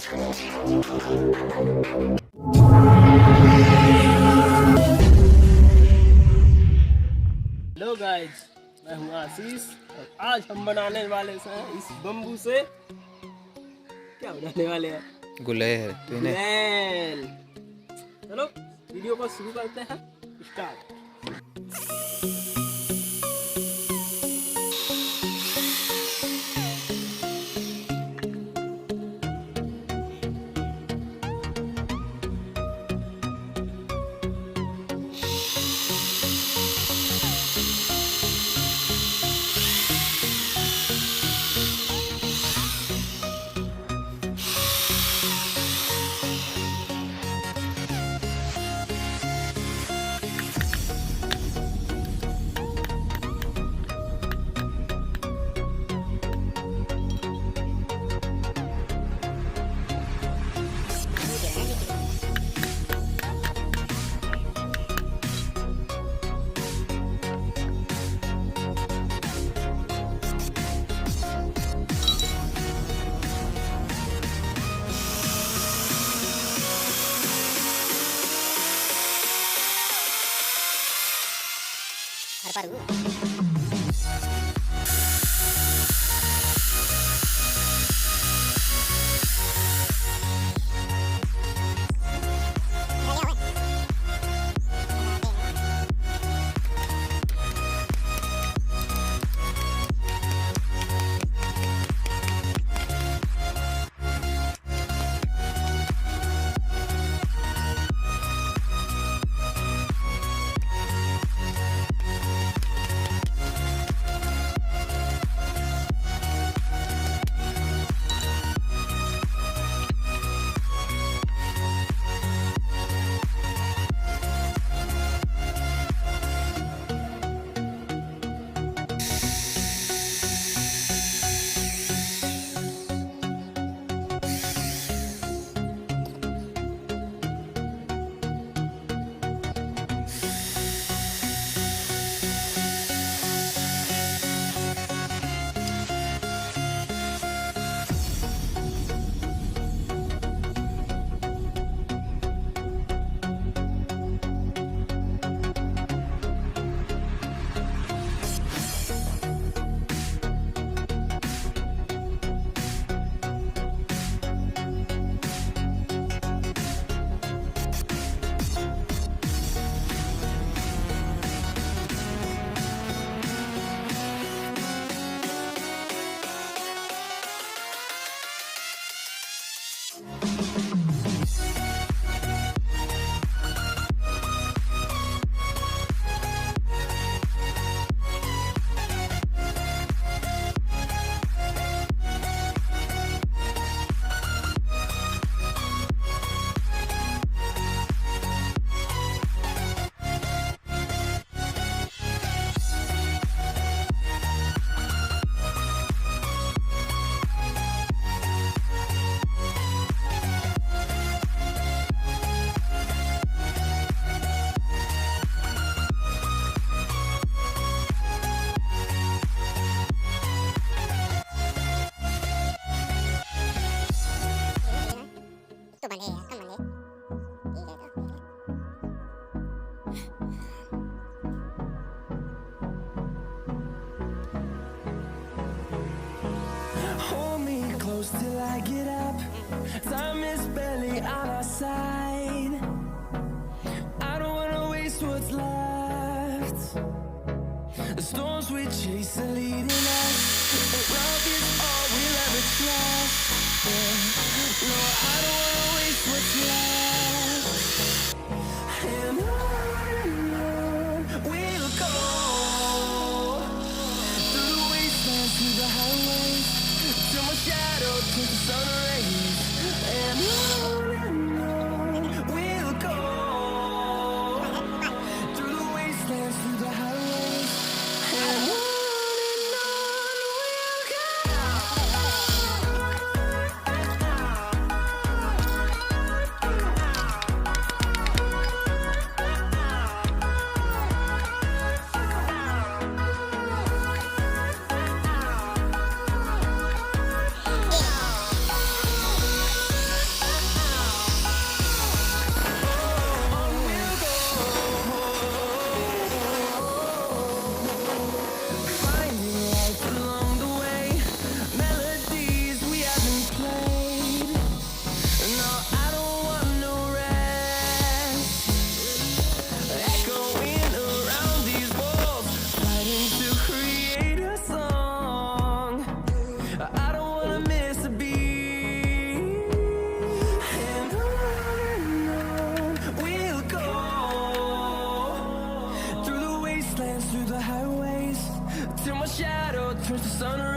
Hello guys, मैं हूँ आशीष और आज हम बनाने वाले हैं इस बम्बू से क्या बनाने वाले हैं? गुलेल। गulele। चलो वीडियो को शुरू करते हैं। Start. Hold me close till I get up. Time is barely on our side. I don't wanna waste what's left. The storms we chase are leading us, but love is all we'll ever trust. Yeah. No, I don't wanna waste what's left. And on we'll go, through the wastelands, through the highways, till my shadow turns to sun rays. And on we'll go, through the wastelands, through the highways, and on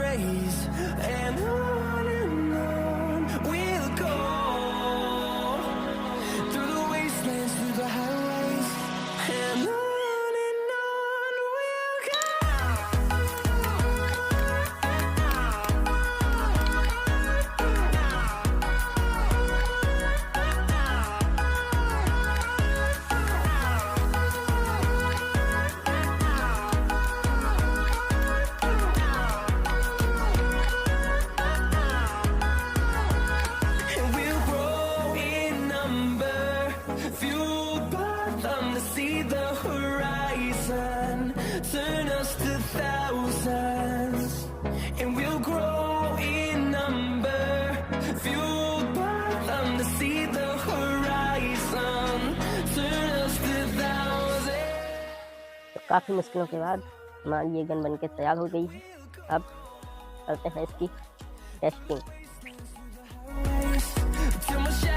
rays, and on we'll go, through the wastelands, through the highways, and on we'll go. And we'll grow in number, fueled by them to see the horizon, turn us to thousands. And we'll grow in number, fueled by them to see the horizon, turn us to thousands. तो काफ़ी मुश्किलों के बाद हमारी ये gun बनके तैयार हो गई है। अब करते हैं इसकी टेस्टिंग। Till my shadow